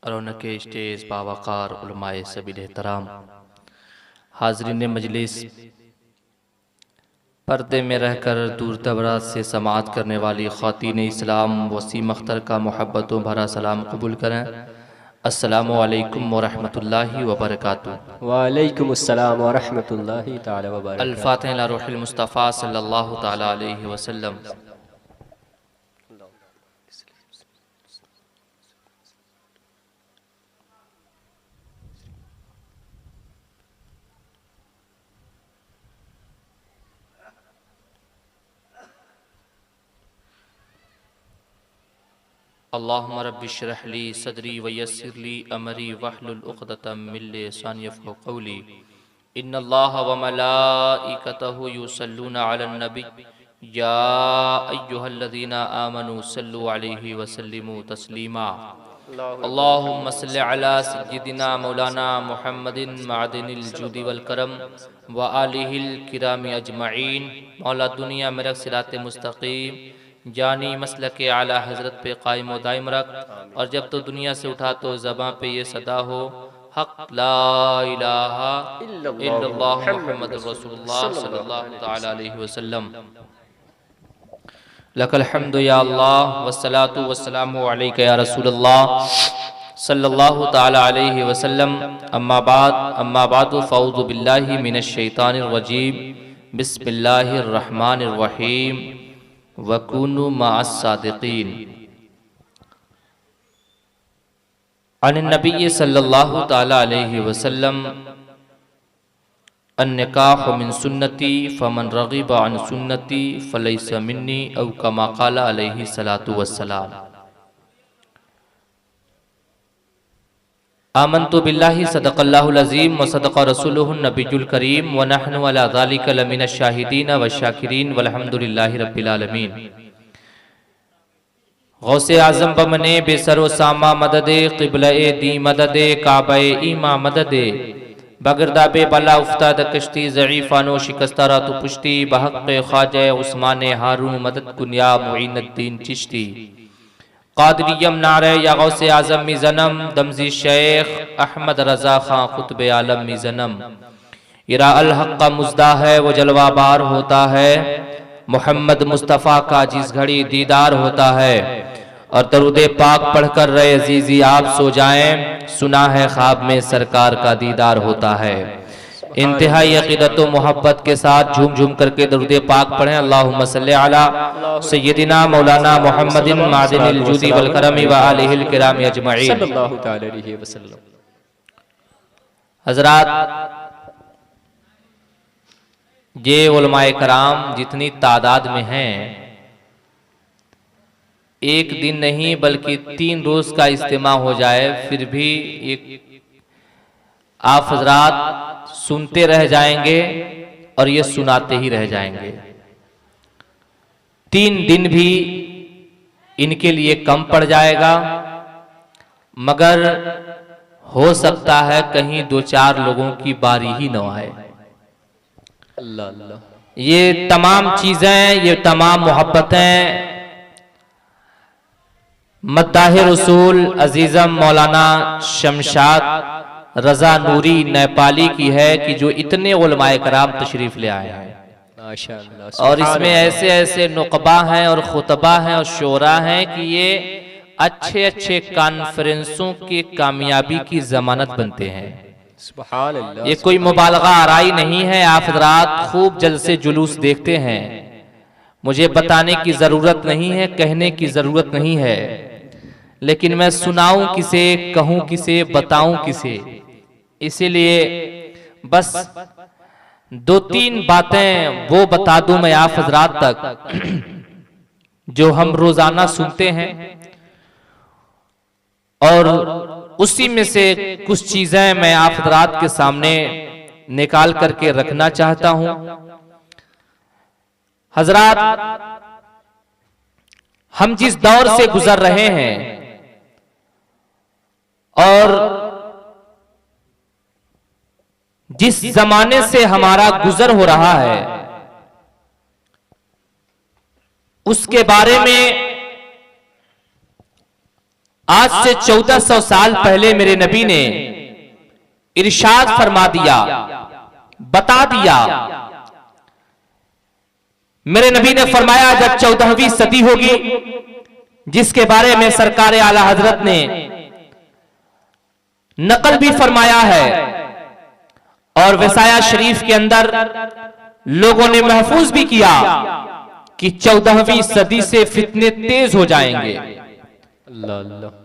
और उनके स्टेज बावकार उलमाए सबील एहतराम, हाज़रीन मजलिस, पर्दे में रहकर दूर दराज से समाअत करने वाली ख़ातीन इस्लाम वसीम अख्तर का मोहब्बतों भरा सलाम कबूल करें। अस्सलामु अलैकुम वरहमतुल्लाहि वबरकातुहू। वालेकुम अस्सलाम वरहमतुल्लाहि ताला वबरकातुहू। अल-फ़ातिहा इला रूहिल मुस्तफ़ा सल्लल्लाहु तआला अलैहि वसल्लम। अल्लाहुम्मा रब्बि इश्रह ली सदरी व यस्सिर ली अमरी वहलुल उक़दतम मिन लिसानी यफ़क़हू क़ौली। इन्नल्लाहा व मलाइकतहु युसल्लूना अलन नबी या अय्युहल्लज़ीना आमनू सल्लु अलैहि व सल्लिमू तस्लीमा। अल्लाहुम्मा सल्लि अला सय्यिदिना मौलाना मुहम्मदिन मअदिनिल जुदी वल करम व आलिहिल किरामी अजमईन। मौला दुनिया में रख सिराते मुस्तकीम जानी मसलक के आला हजरत पे कायम व दायम रख, और जब तो दुनिया से उठा तो ज़बां पे ये सदा हो, हक़ ला इलाहा इल्लल्लाह मुहम्मदुर रसूलुल्लाह सल्लल्लाहु तआला अलैहि वसल्लम। लकल हम्दु या अल्लाह वस्सलातु वस्सलामु अलैका या रसूलल्लाह सल्लल्लाहु तआला अलैहि वसल्लम। अम्मा बादु फ़अऊज़ु बिल्लाहि मिनश शैतानिर रजीम। बिस्मिल्लाहिर रहमानिर रहीम। वकुनु मअस सादिकीन। अन नबी सल्लल्लाहु तआला अलैहि वसल्लम अन्निकाहु मिन सुन्नती फमन रग़िब अन सुन्नती फ़लैसा मिन्नी औ कमा क़ाला अलैहि सलातु वस्सलाम। आमन्तु बिल्लाहि सदक़ल्लाहुल अज़ीम व सदक़ रसूलुहुन नबियुल करीम व नहनु अला ज़ालिका लमिनश शाहिदीन व शाकिरीन वल्हम्दुलिल्लाहि रब्बिल आलमीन। गौसे आज़म बमने बेसरो सामा मददे क़िबले दी मददे काबे ईमा मददे बगरदाबे बला उफ्ताद कश्ती ज़ईफ़ानो शिकस्तारा तो पुश्ती बहक़ ख्वाजा उस्मान हारून मदद कुन्या मुईनुद्दीन चिश्ती क़ादिरियम नारे या गौसे आज़म मिज़नम दमज़ी शेख अहमद रज़ा खां क़ुत्ब आलम मिज़नम। इरा अल हक़ का मुज़दा है वो जलवा बार होता है, मोहम्मद मुस्तफ़ा का जिस घड़ी दीदार होता है। और दरूदे पाक पढ़कर रहे अजीज़ी आप सो जाएं, सुना है ख्वाब में सरकार का दीदार होता है। इंतहाई अक़ीदत व मोहब्बत के साथ झूम झूम करके दरूदे पाक पढ़ें। अल्लाहुम्मा सल्लि अला सय्यिदिना मौलाना मुहम्मदिन मादिनिल जुदी वल करमी व आलिहिल किरामी अजमईन सल्लल्लाहु तआला अलैहि वसल्लम। हज़रात, ये उलमाए कराम जितनी तादाद में हैं, एक दिन नहीं बल्कि 3 रोज का इज्तिमा हो जाए फिर भी आप हजरात सुनते रह जाएंगे और ये सुनाते ही रह जाएंगे। 3 दिन भी इनके लिए कम पड़ जाएगा, मगर हो सकता है कहीं 2-4 लोगों की बारी ही न आए। अल्लाह अल्लाह। ये तमाम चीजें, ये तमाम मोहब्बतें मद्दाह रसूल अजीज़म मौलाना शमशाद रज़ा नूरी नेपाली की है कि जो इतने उलमाए कराम तशरीफ ले आए हैं, माशाअल्लाह। और इसमें ऐसे ऐसे नुक़बा हैं और खुतबा हैं और शोरा हैं कि ये अच्छे अच्छे कॉन्फ्रेंसों की कामयाबी की जमानत बनते हैं। सुभान अल्लाह। ये कोई मुबालगा आराई नहीं है। आप हज़रात खूब जलसे जुलूस देखते हैं, मुझे बताने की जरूरत नहीं है, कहने की जरूरत नहीं है, लेकिन मैं सुनाऊं किसे, कहूं किसे, बताऊं किसे। इसीलिए बस 2-3 बातें वो बता दूं मैं आप हजरात तक जो हम रोजाना सुनते हैं, और उसी में से कुछ चीजें मैं आप हजरात के सामने निकाल करके रखना चाहता हूं। हजरात, हम जिस दौर से गुजर रहे हैं और जिस जमाने से हमारा गुजर हो रहा है, उसके बारे में आज से 1400 साल पहले मेरे नबी ने इरशाद फरमा दिया, बता दिया। मेरे नबी ने फरमाया जब 14वीं सदी होगी, जिसके बारे में सरकार आला हजरत ने नकल भी फरमाया है और वसाया शरीफ के अंदर लोगों ने महफूज भी किया कि 14वीं सदी से फितने तेज हो जाएंगे।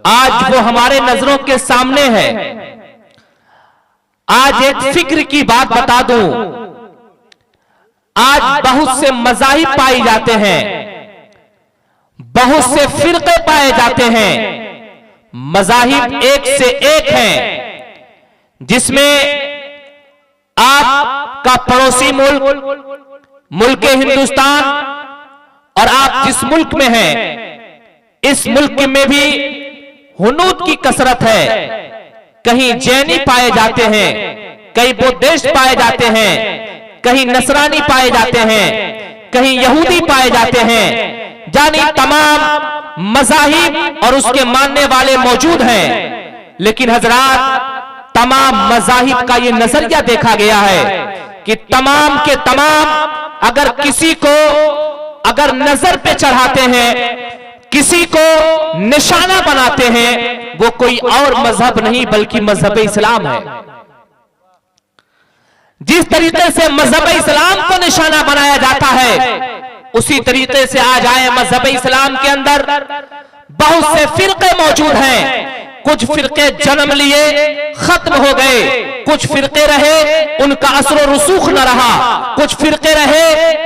आज वो हमारे नजरों के सामने है। आज एक फिक्र की बात बता दूं, आज बहुत से मज़ाहिब पाए जाते हैं, बहुत से फिरके पाए जाते हैं। मज़ाहिब एक से एक हैं, जिसमें आपका पड़ोसी मुल्क हिंदुस्तान और आप जिस मुल्क में हैं, इस मुल्क में भी हुनूद की कसरत है। कहीं जैनी पाए जाते हैं, कहीं बुद्धिस्ट पाए जाते हैं, कहीं नसरानी पाए जाते हैं, कहीं यहूदी पाए जाते हैं। जानी तमाम मज़ाहिब और उसके मानने वाले मौजूद हैं। लेकिन हजरात, तमाम मज़ाहिब का ये नजरिया देखा गया है कि तमाम के तमाम अगर किसी को अगर नजर पे चढ़ाते हैं, किसी को निशाना बनाते हैं, वो कोई और मजहब नहीं बल्कि मजहब इस्लाम है। जिस तरीके से मजहब इस्लाम को निशाना बनाया जाता है, उसी तरीके से आज आए मजहब इस्लाम के अंदर बहुत से फिरके मौजूद हैं। कुछ फिरके जन्म लिए खत्म हो गए, कुछ फिरके रहे उनका असर और रसूख न रहा, कुछ फिरके रहे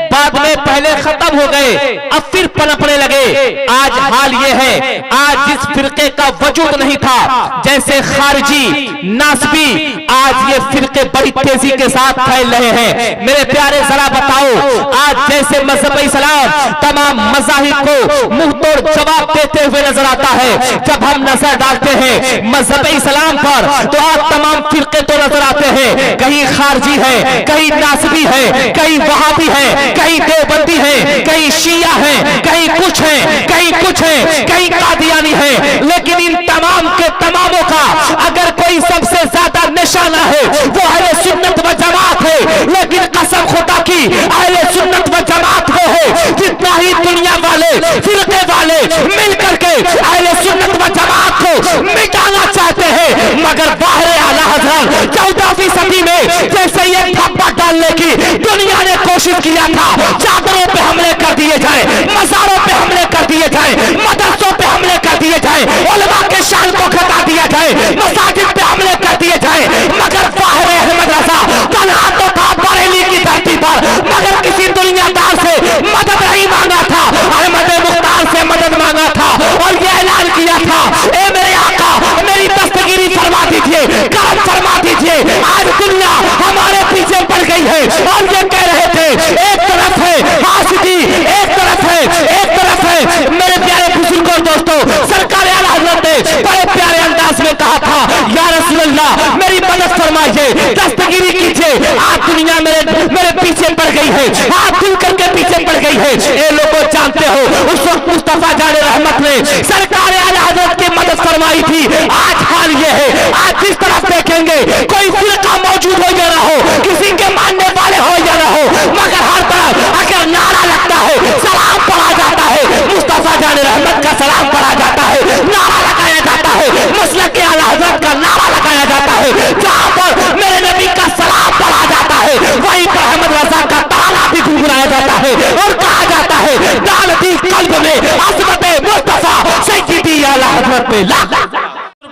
बाद में पहले खत्म हो गए, अब फिर पनपने लगे। आज हाल ये है, आज जिस फिरके का वजूद नहीं था, जैसे खारिजी, नासबी, आज ये फिरके बड़ी तेजी के साथ फैल रहे हैं। मेरे प्यारे जरा बताओ, आज जैसे मजहब इस्लाम तमाम मज़ाहिब को मुंह तोड़ जवाब देते हुए नजर आता है, जब हम नजर डालते हैं मजहब इस्लाम पर तो आप तमाम फिरके तो नजर आते हैं। कहीं खारजी है, कहीं नासबी है, कहीं वहाबी है, कहीं देवबंदी है, कहीं शिया है, कहीं कुछ है, कहीं कुछ है, कहीं कादियानी है। लेकिन इन तमाम के तमामों का अगर कोई सबसे ज्यादा निशाना है वो अहले सुन्नत व जमात है। लेकिन कसम खुदा की, अहले सुन्नत व जमात वो है जितना ही दुनिया वाले फिरके वाले मिल करके अहले सुन्नत व जमात को मिटाना चाहते हैं। मगर बाहर आला हज़रत 14वीं सदी में जैसे ये ठप्पा डालने की दुनिया ने कोशिश किया था, चादरों पे हमले कर दिए जाए, मज़ारों पे हमले कर दिए जाए, मदरसों पे हमले कर दिए जाए, उलमा के शान को घटा दिया जाए, मसाजिद पे हमले कर दिए जाए। मगर बाहर अहमद रज़ा तन्हा तो था बरेली की धरती पर, मगर किसी दुनियादार से मदद नहीं मांगा था, अहमद मुख्तार से मदद मांगा था और ये ऐलान किया था, ए मेरे आका मेरी दस्तगिरी फरमा दीजिए, करम फरमा दीजिए। आज दुनिया हमारे पीछे पड़ गई है और ये कह रहे थे एक तरफ है हासिदी, एक तरफ है, एक तरफ है। मेरे प्यारे बुजुर्गों दोस्तों, सरकार आला हज़रत ने बड़े प्यारे अंदाज में कहा था, या रसूल अल्लाह मेरी मदद फरमाइए, दस्तगिरी कीजिए। आज दुनिया मेरे पीछे पड़ गई है, हाथ खुल करके पीछे पड़ गई है। ये लोगों जानते हो उस वक्त मुस्तफा जाने रहमत ने सरकार आला हज़रत की मदद फरमाई थी। आज हाल ये है, आज जिस तरफ देखेंगे कोई फिरका मौजूद हो या ना हो, किसी के मानने वाले हो या ना हो, मगर हर तरफ अगर नारा लगता है, सलाम पढ़ा जाता है, मुस्तफा जाने रहमत का सलाम पढ़ा जाता है, नारा लगाया जाता है, मसलक के आला हज़रत का नारा लगाया जाता है। जहां पर मेरे नबी का सलाम पढ़ा जाता है, वहीं पर अहमद रज़ा का ताला भी गुनगुनाया जाता है और कहा जाता है डाल दी कल्ब में अज़मत मुस्तफा सय्यदी आला हज़रत पे ला।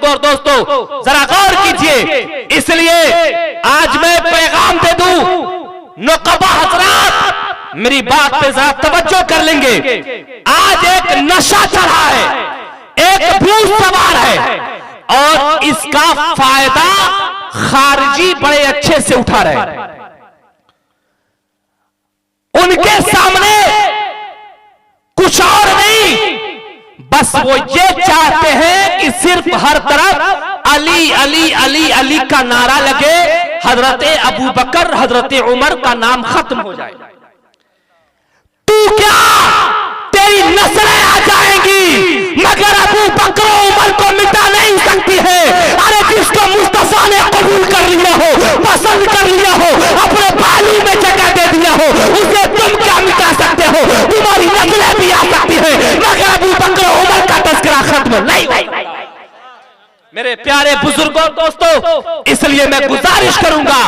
और दोस्तों जरा गौर कीजिए, इसलिए आज मैं पैगाम दे दूं, नुक़बा हज़रात मेरी बात पे जरा तवज्जो कर लेंगे। आज एक नशा चढ़ा है, एक भूत सवार है और इसका फायदा खारिजी बड़े अच्छे से उठा रहे हैं। उनके सामने कुछ और नहीं, बस वो ये चाहते हैं कि सिर्फ हर तरफ अली अली अली अली का नारा लगे, हजरत अबू बकर हजरत उमर का नाम खत्म हो जाए। तू क्या, तेरी नस्लें आ जाएंगी, मगर अबू बकर उमर को मिटा नहीं सकती है। अरे जिसको मुस्तफा ने कबूल कर लिया हो, पसंद कर लिया हो, अपने बालू में जगह दे दिया हो, उसे तुम क्या मिटा सकते हो? तुम्हारी नस्लें भी आ सकती है, मगर अबू बकर उमर का तस्करा खत्म नहीं। मेरे प्यारे बुजुर्गों दोस्तों, इसलिए मैं गुजारिश करूंगा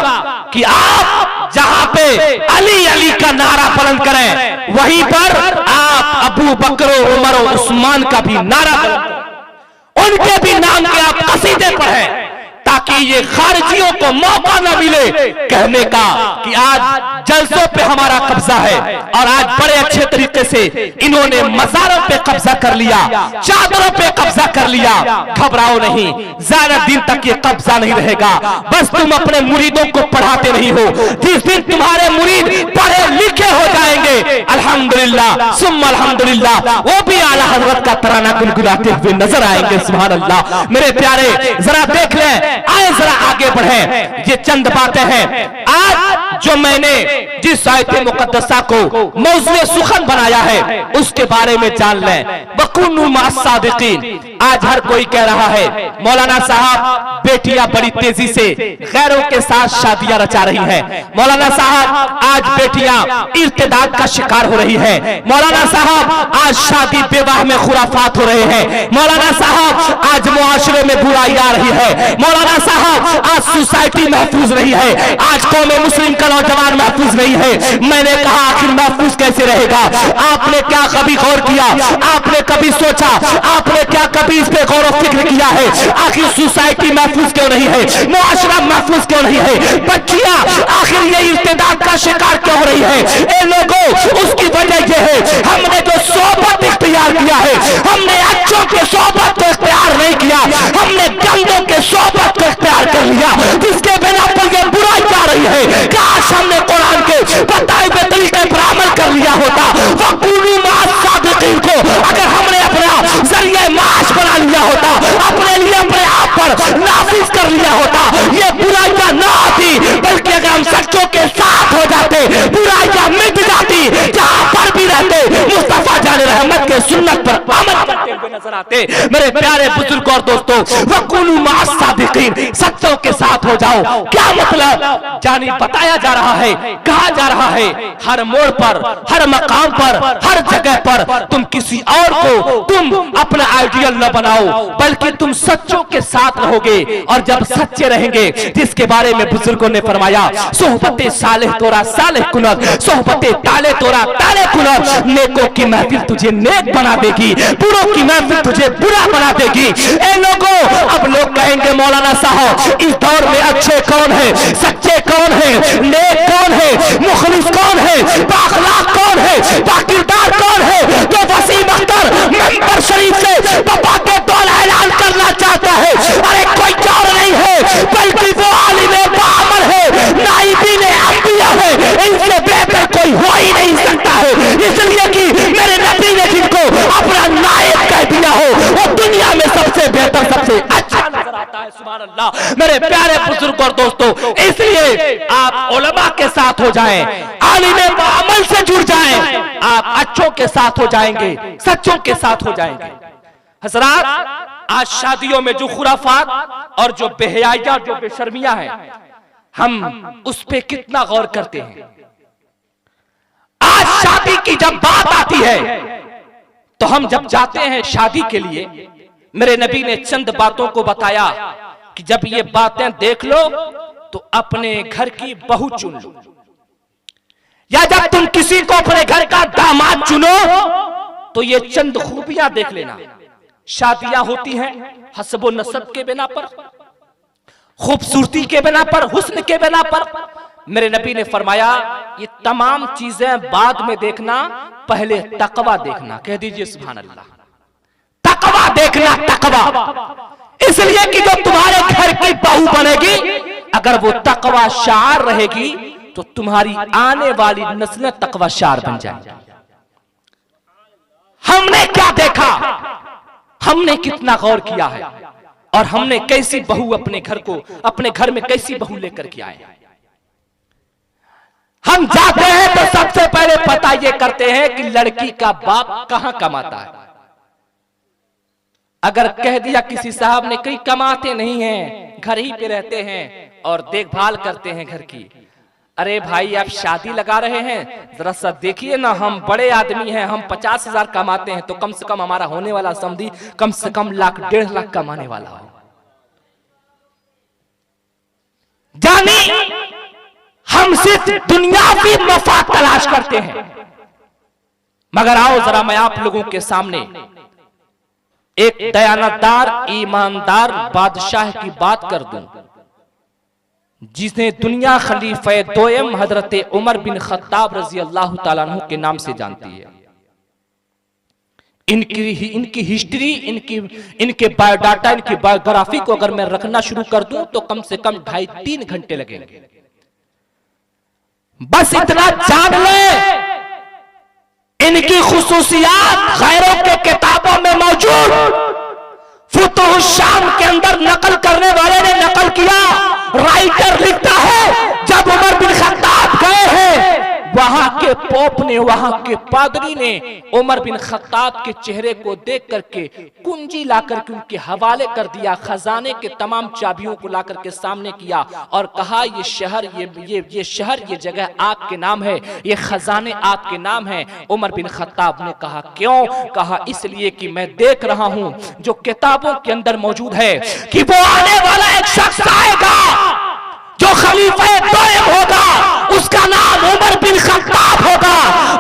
कि आप जहां पे अली अली का नारा बुलंद करें, वहीं पर आप अबू बकर उमर और उस्मान का भी नारा बुलंद करें, उनके भी नाम के आप कसीदे पढ़ें, ताकि ये खारिजियों को मौका न मिले कहने का कि आज जलसों पे हमारा कब्जा है और आज बड़े अच्छे तरीके से इन्होंने मज़ारों पे कब्जा कर लिया, चादरों पे कब्जा कर लिया। घबराओ नहीं, ज्यादा दिन तक ये कब्जा नहीं रहेगा। बस तुम अपने मुरीदों को पढ़ाते नहीं हो, जिस दिन तुम्हारे मुरीद पढ़े लिखे हो जाएंगे, अल्हम्दुलिल्लाह सुम्मा अल्हम्दुलिल्लाह, वो भी आला हजरत का तराना गुनगुनाते हुए नजर आएंगे। सुभान अल्लाह। मेरे प्यारे जरा देख लें, आए जरा आगे बढ़े। ये चंद बातें हैं आज जो मैंने जिस आयत मुकद्दसा को मौज़ूए सुखन बनाया है उसके बारे में जान लें। वकुनु मअस-सादिकीन। आज हर कोई कह रहा है मौलाना साहब बेटियां बड़ी तेजी से गैरों के साथ शादियां रचा रही हैं, मौलाना साहब आज बेटियां इर्तिदाद का शिकार हो रही है, मौलाना साहब आज शादी विवाह में खुराफात हो रहे हैं, मौलाना साहब आज मुआशरे में बुराई आ रही है, मौलाना साहब आज सोसाइटी महफूज नहीं है, आज कौम मुस्लिम का नौजवान महफूज नहीं है। मैंने कहा आखिर महफूज कैसे रहेगा? आपने क्या कभी गौर किया? आपने कभी सोचा? आपने क्या कभी इस पे गौर और फिक्र किया है? आखिर सोसाइटी महफूज क्यों नहीं है? मुआशरा महफूज क्यों नहीं है? बच्चियां आखिर ये इर्तिदाद का शिकार क्यों हो रही है? ए लोगों, उसकी वजह यह है हमने जो सोबत इख्तियार किया है, हमने अच्छों के सोबत को इख्तियार नहीं किया, हमने गंदों के सोबत को इख्तियार कर लिया, जिसके बिना पर ये बुराई जा रही है। काश हमने कुरान के बताए हुए तरीके पर अमल कर लिया होता। वकुनु मअस-सादिकीन को अगर हमने अपना जरिए माश बना लिया होता, अपने लिए अपने आप पर नाफिज कर लिया होता, ये बुराइयां ना आती, बल्कि अगर हम सच्चों के साथ हो जाते, बुराइयां मिट जाती, जहां पर भी रहते मुस्तफा जाने रहमत के सुन्नत पर अमल करते हुए नजर आते। मेरे प्यारे बुजुर्ग और दोस्तों, वकुनु मअस-सादिकीन, सच्चों के साथ हो जाओ। क्या मतलब? जानी बताया जा रहा है, कहा जा रहा है, हर मोड़ पर, हर मकाम पर, हर जगह पर तुम किसी और को तुम अपना आइडियल न बनाओ, बल्कि तुम सच्चों के साथ रहोगे। और जब सच्चे रहेंगे, जिसके बारे में बुजुर्गों ने फरमाया, सोहबते सालेह तोरा सालेह कुनत, सोहबते ताले तोरा ताले कुनत। नेकों की महफिल तुझे नेक बना देगी, बुरों की महफिल तुझे बुरा बना देगी। ए लोगों, अब लोग कहेंगे मौलाना साहब इस दौर में अच्छे कौन है, सच्चे कौन है, नेक कौन है, मुखलिस कौन है, बाखलाक कौन है, बाकिरदार कौन है? तो वसीम अख्तर मेंबर शरीफ से पापा के तौल ऐलान करना चाहता है, अरे कोई और नहीं है बल्कि वो आलिम बाअमल है, नाइबीन अंबिया है, इनसे बेहतर कोई हो ही नहीं सकता है। इसलिए कि मेरे नबी ने जिनको अपना नायब कह दिया हो, वो दुनिया में सबसे बेहतर, सबसे अच्छा नजर आता है। सुभान अल्लाह। मेरे प्यारे बुजुर्ग और दोस्तों, इसलिए आप उलमा के साथ हो जाएं, आलिम बाअमल से जुड़ जाएं, आप अच्छों के साथ हो जाएंगे, सच्चों के साथ हो जाएंगे। हजरात, आज शादियों में जो खुराफात और जो बेहयाइयां, जो बेशर्मियां हैं, हम उस पे कितना गौर करते हैं। आज शादी की जब बात आती है तो हम जब जाते हैं शादी के लिए, मेरे नबी ने चंद बातों को बताया कि जब ये बातें देख लो तो अपने घर की बहू चुन लो, या जब तुम किसी को अपने घर का दामाद चुनो तो ये चंद खूबियां देख लेना। शादियां होती हैं हस्ब नसब के बिना पर, खूबसूरती के बिना पर, हुस्न के बिना पर। मेरे नबी ने फरमाया ये तमाम चीजें बाद में देखना, पहले तकवा देखना। कह दीजिए सुभान अल्लाह। तकवा देखना, तकवा। इसलिए कि जो तुम्हारे घर की बहू बनेगी, अगर वो तकवा शार रहेगी तो तुम्हारी आने वाली नस्लें तकवा शार बन जाएंगी। हमने क्या देखा, हमने कितना गौर किया है, और हमने कैसी बहू अपने घर को, अपने घर में कैसी बहू लेकर के आए। हम जाते हैं तो सबसे पहले पता ये करते हैं कि लड़की का बाप कहां कमाता है। अगर कह दिया किसी साहब ने कहीं कमाते नहीं हैं, घर ही पे रहते हैं और देखभाल करते हैं घर की, अरे भाई आप शादी लगा रहे हैं, जरा सा देखिए ना, हम बड़े आदमी हैं, हम 50,000 कमाते हैं, तो कम से कम हमारा होने वाला समझी कम से कम लाख 1.5 लाख कमाने वाला हो। जानी हम सिर्फ दुनियावी मफा तलाश करते हैं, मगर आओ जरा मैं आप लोगों के सामने एक दयानतदार ईमानदार बादशाह की बात कर दूं, जिसने दुनिया खलीफे दोयम हजरत उमर बिन खत्ताब रजी अल्लाह ताला अन्हु के नाम से जानती है। इनकी हिस्ट्री, इनके बायोडाटा, इनकी बायोग्राफी को अगर मैं रखना शुरू कर दूं तो कम से कम 2.5-3 घंटे लगेंगे। बस इतना जान ले, इनकी खुसूसियात गैरों के किताबों में मौजूद, फुतुह शाम के अंदर नकल करने वाले ने नकल किया, राइटर लिखता है जब उमर बिन खत्ताब गए हैं, वहां के पोप ने, वहां के पादरी ने उमर बिन खत्ताब के चेहरे को देख करके कुंजी ला करके उनके हवाले कर दिया, खजाने के तमाम चाबियों को ला करके सामने किया और कहा ये शहर, ये शहर, ये जगह आपके नाम है, ये खजाने आपके नाम है। उमर बिन खत्ताब ने कहा क्यों? कहा इसलिए कि मैं देख रहा हूं जो किताबों के अंदर मौजूद है कि वो आने वाला एक शख्स आएगा जो खलीफे दोयम होगा, उसका नाम उमर बिन खत्ताब होगा,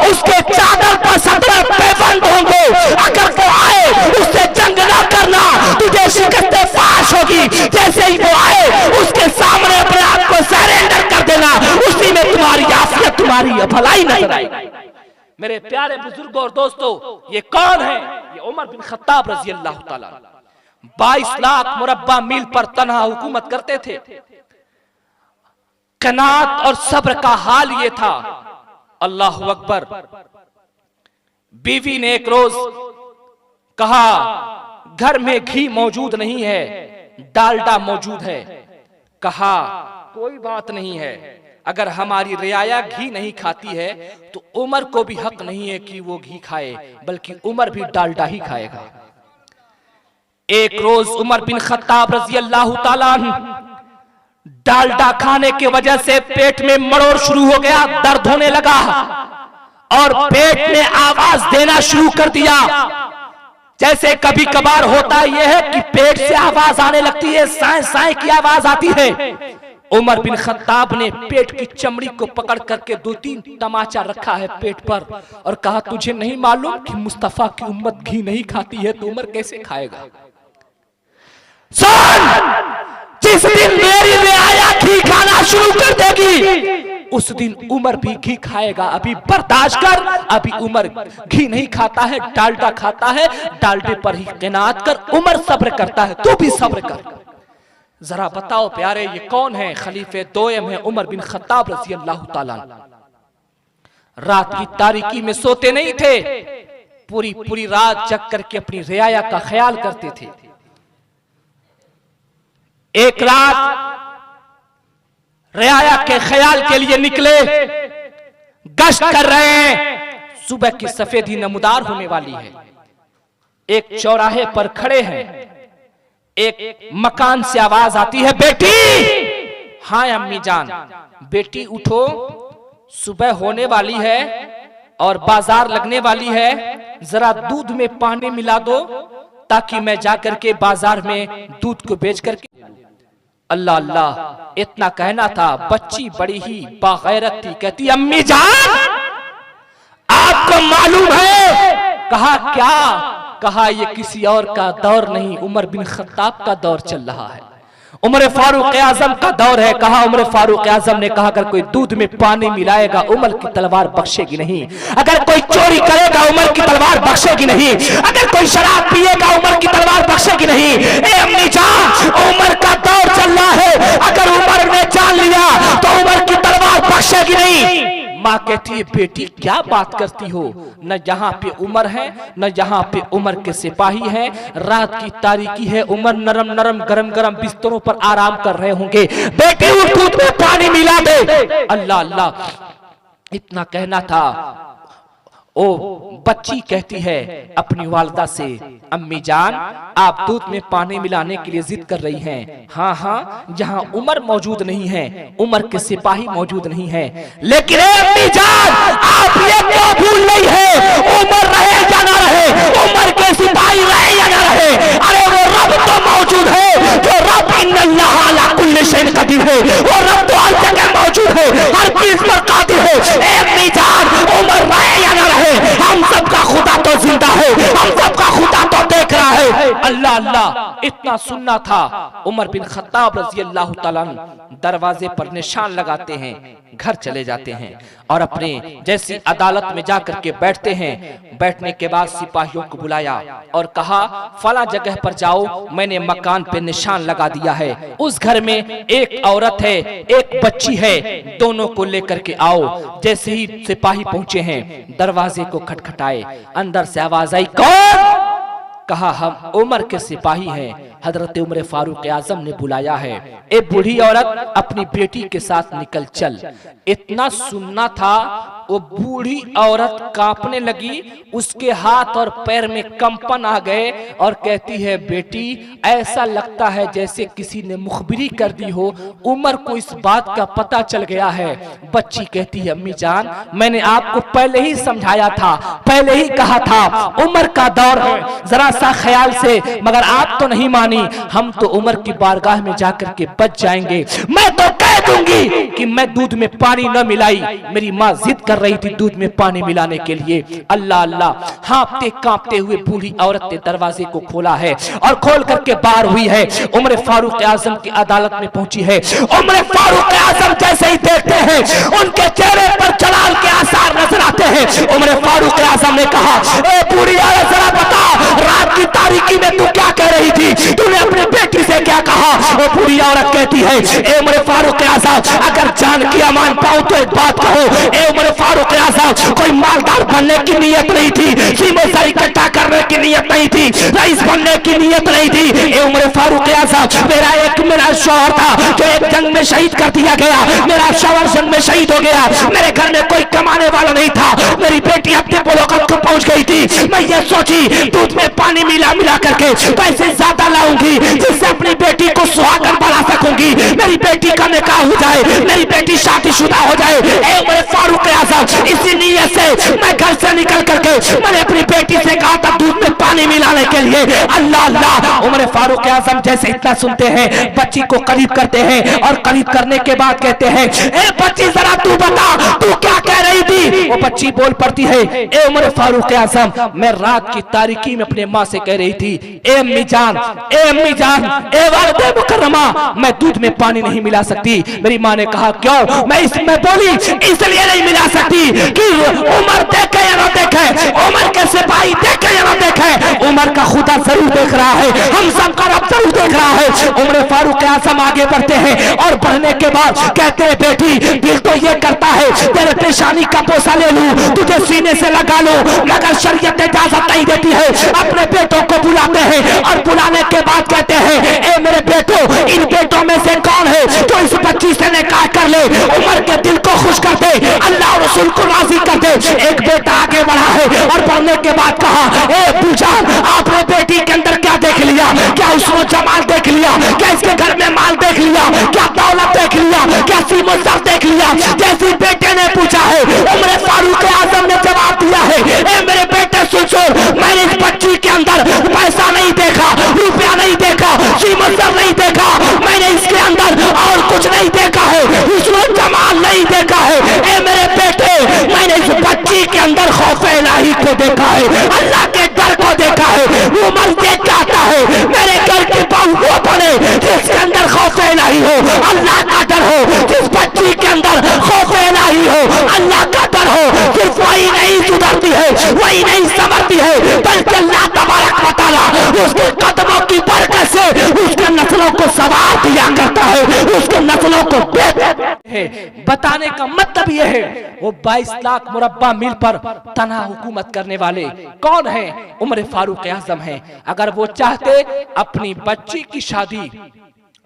उसके चादर पर 17 पैबंद होंगे, अगर वो आए उससे जंग ना करना, तुझे शिकस्त फाश होगी, जैसे ही वो आए उसके सामने अपने आप को सरेंडर कर देना, उसी में तुम्हारी आफियत, तुम्हारी भलाई नजर आएगी। मेरे प्यारे बुजुर्गों और दोस्तों, ये कौन है? ये उमर बिन खत्ताब रजी अल्लाह ताला 22 लाख मुरब्बा मील पर तन्हा हुकूमत करते थे। कनात और सब्र का हाल ये था। अल्लाह अकबर। बीवी ने एक रोज कहा घर में घी मौजूद नहीं है, डालडा मौजूद है। कहा कोई बात नहीं है, अगर हमारी रियाया घी नहीं खाती है तो उमर को भी हक नहीं है कि वो घी खाए, बल्कि उमर भी डालडा ही खाएगा। एक रोज उमर बिन खत्ताब रजी अल्लाह ताला डालडा खाने की वजह से पेट में मरोड़ शुरू हो गया, दर्द होने लगा और पेट ने आवाज देना शुरू कर दिया। जैसे कभी कभार होता यह है कि पेट से आवाज आने लगती है, साए साए की आवाज आती है। उमर बिन खत्ताब ने पेट की चमड़ी को पकड़ करके 2-3 तमाचा रखा है पेट पर और कहा तुझे नहीं मालूम कि मुस्तफा की उम्मत घी नहीं खाती है तो उमर कैसे खाएगा? सुन, जिस दिन मेरी रियाया घी खाना शुरू कर देगी उस दिन उमर भी घी खाएगा। अभी बर्दाश्त कर, अभी उमर घी नहीं खाता है, डालडा खाता है, डालडे पर ही क़नाअत कर। उमर सब्र करता है, तू भी सब्र कर। जरा बताओ प्यारे, ये कौन है? खलीफे दोयम है उमर बिन खत्ताब रज़ी अल्लाह ताला। रात की तारीकी में सोते नहीं थे, पूरी पूरी रात जग करके अपनी रियाया का ख्याल करते थे। एक रात रियाया के ख्याल के लिए निकले, गश्त कर रहे हैं। सुबह की सफेदी नमूदार होने वाली है। एक चौराहे पर खड़े हैं, एक मकान से आवाज आती है, बेटी। हाँ अम्मी जान। बेटी उठो, सुबह होने वाली है और बाजार लगने वाली है, जरा दूध में पानी मिला दो ताकि मैं जाकर के बाजार में दूध को बेच करके। अल्लाह अल्लाह, इतना कहना था। बच्ची बड़ी ही बागैरत थी, कहती अम्मी जान आपको मालूम है? कहा क्या? कहा ये किसी और का दौर नहीं, उमर बिन खत्ताब का दौर चल रहा है, उमर फारूक आजम का दौर है। कहा उमर फारूक आजम ने कहा अगर कोई दूध में पानी मिलाएगा उमर की तलवार बख्शेगी नहीं, अगर कोई चोरी करेगा उमर की तलवार बख्शेगी नहीं, अगर कोई शराब पिएगा उमर की तलवार बख्शेगी नहीं। ए अम्मी जान, उमर का दौर चल रहा है, अगर उमर ने जान लिया तो उमर की तलवार बख्शेगी नहीं। माँ कहती है बेटी क्या बात करती हो, न यहाँ पे उमर है न यहाँ पे उमर के सिपाही हैं, रात की तारीकी है, उमर नरम नरम गरम गरम बिस्तरों पर आराम कर रहे होंगे, बेटी उठ दूध में पानी मिला दे। अल्लाह अल्लाह, इतना कहना था। ओ बच्ची कहती है अपनी वालिदा से, अम्मी जान आप दूध में पानी मिलाने के लिए जिद कर रही हैं। हाँ हाँ, जहाँ उमर मौजूद नहीं है, उमर के सिपाही मौजूद नहीं है, लेकिन अम्मी जान आप ये क्यों भूल रही है, उमर रहे या ना रहे, उमर के सिपाही रहे या ना रहे, अरे वो रब तो मौजूद है, जो रब इन्नल्लाह अला कुल्ली शैइन कदीर है, वो रब तो हर जगह मौजूद है, हर चीज पर कादिर है। अम्मी जान उमर रहे या ना रहे, हम सबका खुदा तो जिंदा है, हम सबका खुदा तो देख रहा है। अल्लाह अल्लाह इतना सुनना था। उमर बिन खत्ताब रज़ी अल्लाह तआला दरवाजे पर निशान लगाते हैं, घर चले जाते हैं और अपने जैसी अदालत में जाकर के बैठते हैं। बैठने के बाद सिपाहियों को बुलाया और कहा फला जगह पर जाओ, मैंने मकान पे निशान लगा दिया है, उस घर में एक औरत है, एक बच्ची है, दोनों को लेकर के आओ। जैसे ही सिपाही पहुंचे हैं, दरवाजे को खटखटाए, अंदर से आवाज आई, कौन? कहा हम उमर के सिपाही हैं, हजरत उमर फारूक आजम ने बुलाया है। एक बूढ़ी औरत अपनी बेटी के साथ निकल चल। इतना सुनना था, वो बूढ़ी औरत कांपने लगी, उसके हाथ और पैर में कंपन आ गए और कहती है बेटी ऐसा लगता है जैसे किसी ने मुखबिरी कर दी हो, उमर को इस बात का पता चल गया है। बच्ची कहती है अम्मी जान मैंने आपको पहले ही समझाया था, पहले ही कहा था उमर का दौर है, जरा सा ख्याल से, मगर आप तो नहीं मानी। हम तो उमर की बारगाह में जाकर के बच जाएंगे। मैं तो कह दूंगी कि मैं दूध में पानी न मिलाई, मेरी माँ जिद कर रही थी दूध में पानी मिलाने के लिए। अल्लाह अल्लाह, हाँफते कांपते हुए बूढ़ी औरत ने दरवाजे को खोला है और खोल करके बाहर हुई है, उमर फारूक आजम की अदालत में पहुंची है। उमर फारूक आजम जैसे ही देखते हैं, उनके चेहरे पर जलाल के आसार नजर आते हैं। उमर फारूक आजम ने कहा ए बूढ़ी औरत जरा बता, रात की तारीकी में तू क्या कह रही थी, तूने अपने बेटी से क्या कहा? वो बूढ़ी औरत कहती है ए उमर फारूक आजम अगर जान की अमान पाऊं तो एक बात कहो, ए उमर फारूक आजम कोई मालदार बनने की नीयत नहीं थी, सीमो से इकट्ठा करने की नीयत नहीं थी, रईस बनने की नीयत नहीं थी। ए उमर फारूक आजम मेरा शौहर था जो एक जंग में शहीद कर दिया गया, मेरा शौहर जंग में शहीद हो गया, मेरे घर में कोई कमाने वाला नहीं था, मेरी बेटी अपने बुलुगत को पहुंच गई थी। मैं ये सोची दूध में पानी मिला मिला करके पैसे ज्यादा लाऊंगी जिससे अपनी बेटी को सुहागन बना सकूंगी, मेरी बेटी का निकाह हो जाए, मेरी बेटी शादीशुदा हो जाए। ए उमर फारूक आजम इसी नीयत से मैं घर से निकल करके मैंने अपनी बेटी से कहा था दूध में पानी मिलाने के लिए। अल्लाह अल्लाह, उमर फारूक आजम जैसे इतना सुनते हैं, बच्ची को करीब करते हैं और करीब करने के बाद कहते हैं ए बच्ची जरा तू बता तू क्या कह रही थी? वो बच्ची बोल पड़ती है ए उमर फारूक आजम मैं रात की तारीकी में अपने माँ से कह रही थी ए अम्मी जान, ए अम्मी जान, ए वालिदे मुकर्रमा मैं दूध में पानी नहीं मिला सकती। मेरी माँ ने कहा क्यों? मैं इसमें बोली इसलिए नहीं मिला सकती कि उमर देखे या ना देखे, उमर के सिपाही देखे या ना देखे, उमर का खुदा जरूर देख रहा है, हम सबका रब जरूर देख रहा है। उमर फारूक आजम आगे बढ़ते हैं और बढ़ने के बाद कहते हैं बेटी दिल तो ये करता है तेरे पेशानी का बोसा ले लूं, तुझे सीने से लगा लूं, मगर शरीयत इजाजत नहीं देती है। अपने बेटों को बुलाते हैं और बुलाने के बाद कहते हैं ए मेरे बेटो इन बेटों में से कौन है जो इस बच्ची से निकाह कर ले, उमर के दिल को खुश कर दे, अल्लाह और रसूल को राजी कर दे। एक बेटा आगे बढ़ा है और बढ़ने के बाद कहा ए बुजान आपने बेटी के अंदर क्या देख लिया? क्या उसको जमाल देख लिया? क्या इसके घर में माल देख लिया? क्या दौलत देख लिया? क्या सीमो सर देख लिया? जैसे बेटे ने पूछा है उमर फारूक आजम ने जवाब दिया है ए मेरे बेटे सुन, मैंने इस बच्ची के अंदर पैसा नहीं देखा, रुपया नहीं देखा, सीमो सर नहीं देखा, मैंने इसके अंदर और कुछ नहीं देखा है, उसको जमाल नहीं देखा है। ए मेरे बेटे मैंने इस बच्ची के अंदर खौफ इलाही को देखा है, अल्लाह के डर को देखा है। उमर देख चाहता है मेरे घर की बहू वो बने जिसके अंदर खौफ इलाही हो, अल्लाह का डर हो, जिस बच्ची के अंदर खौफ इलाही हो, अल्लाह का डर हो। सिर्फ वही नहीं सुधरती है, वही नहीं समझती है, बल्कि अल्लाह तबारक व तआला उसके कदमों की बरकत से उसके नस्लों को सवार दिया करता है, उसके नस्लों को है। बताने का मतलब यह है वो 22 लाख मुरब्बा मील पर तन्हा हुकूमत करने वाले कौन है? उमर फारूक आजम है। अगर वो चाहते अपनी बच्ची की शादी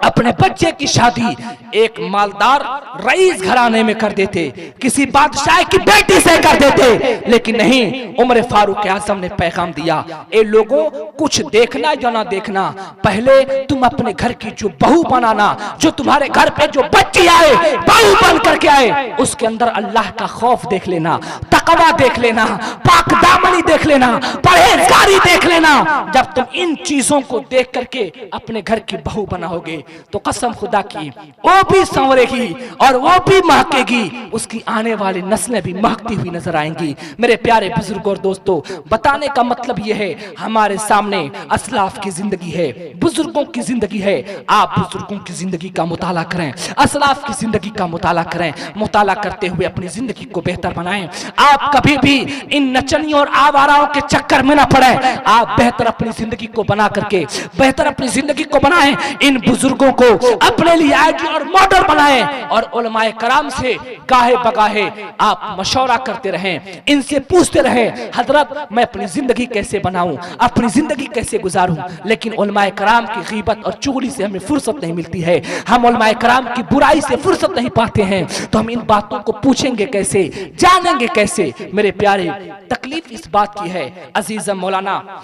अपने बच्चे की शादी एक मालदार रईस घराने में कर देते, किसी बादशाह की बेटी से कर देते, लेकिन नहीं, उमर फारूक आजम ने पैगाम दिया, ए लोगों, कुछ देखना या ना देखना, पहले तुम अपने घर की जो बहू बनाना, जो तुम्हारे घर पे जो बच्ची आए बहू बन करके आए, उसके अंदर अल्लाह का खौफ देख लेना, तकवा देख लेना, पाक दामनी देख लेना, परहेजगारी देख लेना। जब तुम इन चीजों को देख करके अपने घर की बहू बनाओगे तो कसम खुदा की वो भी संवरेगी और वो भी महकेगी, उसकी आने वाली नस्लें भी महकती हुई नजर आएंगी। मेरे प्यारे बुजुर्गों और दोस्तों, बताने का मतलब यह है, हमारे सामने असलाफ की जिंदगी है, बुजुर्गों की जिंदगी है। आप बुजुर्गों की जिंदगी का मुताला करें, असलाफ की जिंदगी का मुताला करें, मुताला करते हुए अपनी जिंदगी को बेहतर बनाएं। आप कभी भी इन नचनियों और आवाराओं के चक्कर में ना पड़े, आप बेहतर अपनी जिंदगी को बना करके बेहतर अपनी जिंदगी को बनाएं, इन बुजुर्गों को अपने लिए आइडियल और मॉडल बनाएं और उलमाए कराम से गाहे बगाहे आप मशवरा करते रहें, इनसे पूछते रहें, हजरत मैं अपनी जिंदगी कैसे बनाऊं, अपनी जिंदगी कैसे गुजारूं। लेकिन उलमाए कराम की गीबत और चुगली से हमें फुर्सत नहीं मिलती है, हम उलमाए कराम की बुराई से फुर्सत नहीं पाते हैं, तो हम इन बातों को पूछेंगे कैसे, जानेंगे कैसे। मेरे प्यारे, तकलीफ इस बात की है, अजीज़ मौलाना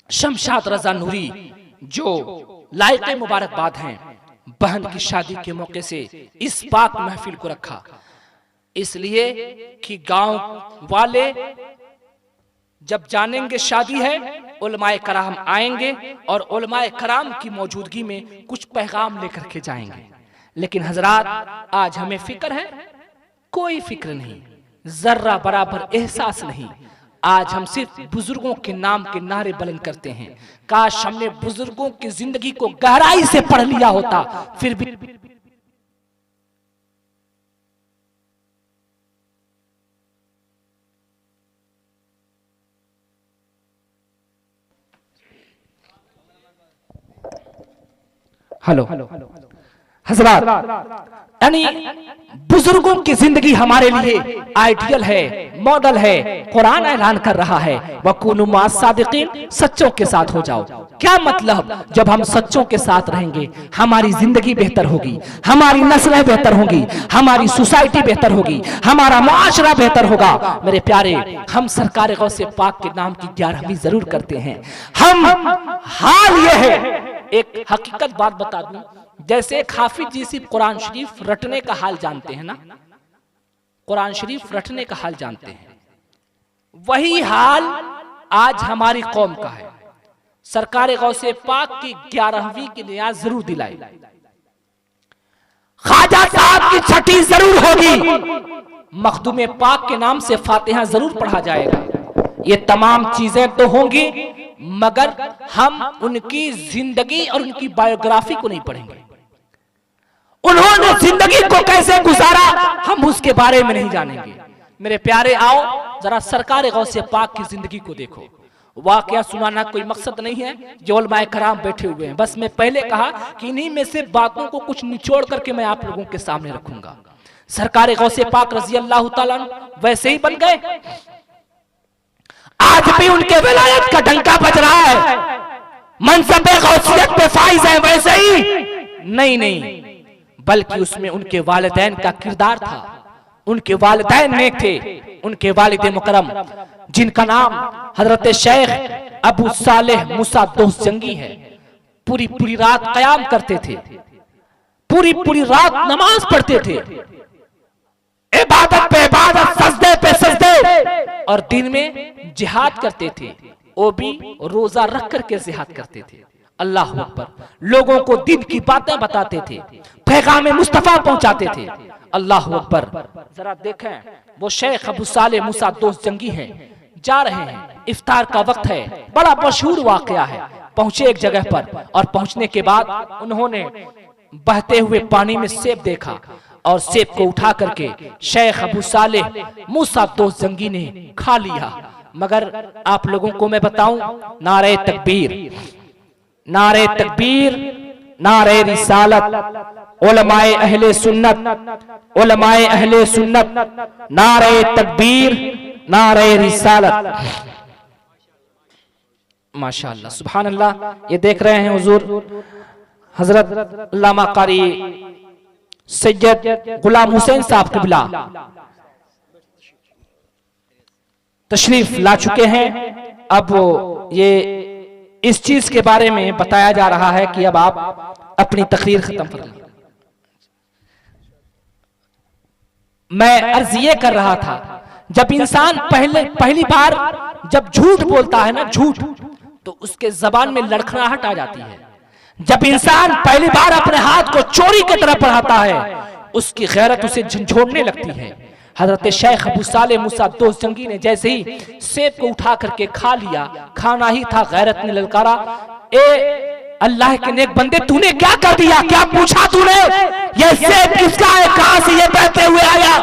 शमशाद रजा नूरी जो लायक मुबारकबाद हैं, बहन की शादी के मौके से इस पाक महफिल को रखा, इसलिए कि गांव वाले जब जानेंगे शादी है, उलमाए कराम आएंगे और उलमाए कराम की मौजूदगी में कुछ पैगाम लेकर के जाएंगे। लेकिन हजरात, आज हमें फिक्र है? कोई फिक्र नहीं, जर्रा बराबर एहसास नहीं। आज हम सिर्फ बुजुर्गों के नाम के नारे बुलंद करते हैं। काश हमने बुजुर्गों की जिंदगी को गहराई से पढ़ लिया होता, फिर भी हेलो हजरात, यानी बुजुर्गों की जिंदगी हमारे लिए आइडियल है, मॉडल है। कुरान ऐलान कर रहा है, वकुनु मास सादिकीन, सच्चों के साथ हो जाओ। क्या मतलब? जब हम सच्चों के साथ रहेंगे, हमारी जिंदगी बेहतर होगी, हमारी नस्लें बेहतर होंगी, हमारी सोसाइटी बेहतर होगी, हमारा मुआशरा बेहतर होगा। मेरे प्यारे, हम सरकार गौसे पाक के नाम की 11वीं जरूर करते हैं। हम हाल ये है, एक हकीकत बात बता दूं, जैसे हाफिज जी सिर्फ कुरान शरीफ रटने का हाल जानते हैं ना, कुरान शरीफ रटने का हाल जानते हैं, वही हाल आज हमारी कौम का है। सरकार गौसे पाक की 11वीं की नियाज जरूर दिलाई, ख्वाजा साहब की छठी जरूर होगी, मखदूम पाक के नाम से फातिहा जरूर पढ़ा जाएगा। ये तमाम चीजें तो होंगी, मगर हम उनकी जिंदगी और उनकी बायोग्राफी को नहीं पढ़ेंगे। उन्होंने जिंदगी को कैसे गुजारा, हम उसके बारे में नहीं जानेंगे। मेरे प्यारे, आओ जरा सरकार गौसे पाक की जिंदगी को देखो। वाकया सुनाना कोई मकसद नहीं है, जो उलमाए कराम बैठे हुए हैं। बस मैं पहले कहा कि इन्हीं में से बातों को कुछ निचोड़ करके मैं आप लोगों के सामने रखूंगा। सरकार गौसे पाक रजी अल्लाह ताला वैसे ही बन गए, आज भी उनके विलायत का डंका बज रहा है, मनसब गौसियत पे फाइज है, वैसे ही नहीं, बल्कि उसमें उनके वालिदैन का किरदार था। उनके वालिदैन नेक थे, उनके वालिद मुकरम जिनका नाम हजरत शेख अबू सालेह मूसा दोस्त जंगी है, पूरी रात कयाम करते थे, पूरी रात नमाज पढ़ते थे, इबादत पे इबादत, सजदे पे सजदे, और दिन में जिहाद करते थे। वो भी रोजा रख करके जिहाद करते थे। अल्लाह अकबर, लोगों को दिन की बातें बताते थे, पैगाम मुस्तफा पहुंचाते थे। अल्लाह अकबर, जरा देखें, वो शेख अबू सालेह मूसा दोस्त जंगी हैं, जा रहे हैं, इफ्तार का वक्त है, बड़ा मशहूर वाकया है। पहुंचे एक जगह पर, और पहुंचने के बाद उन्होंने बहते हुए पानी में सेब देखा, और सेब को उठा करके शेख अबू सालेह मूसा दोस्त जंगी ने खा लिया। मगर आप लोगों को मैं बताऊं, नारे तकबीर, नारे तकबीर, नारे रिसालत, उलमाए अहले सुन्नत, उलमाए अहले सुन्नत, नारे तकबीर, नारे रिसालत। माशाअल्लाह, सुभान अल्लाह। ये देख रहे हैं हुजूर हजरत अल्लामा कारी सैयद गुलाम हुसैन साहब क़िबला तशरीफ ला चुके हैं। अब ये इस चीज के बारे में बताया जा रहा है कि अब आप अपनी तकरीर खत्म कर लें। मैं अर्ज ये कर रहा था, जब इंसान पहली बार जब झूठ बोलता है ना, झूठ, तो उसके जबान में लड़खड़ाहट आ जाती है। जब इंसान पहली बार अपने हाथ को चोरी की तरफ बढ़ाता है, उसकी गैरत उसे झंझोड़ने लगती है। हजरत शेख अबू साले मूसा दोस्तजंगी ने जैसे ही सेब को उठा करके खा लिया, खाना ही था, गैरत ने ललकारा, ए अल्लाह के नेक बंदे, तूने क्या कर दिया? क्या पूछा तूने? ये सेब किसका है? कहां से ये बहते हुए आया?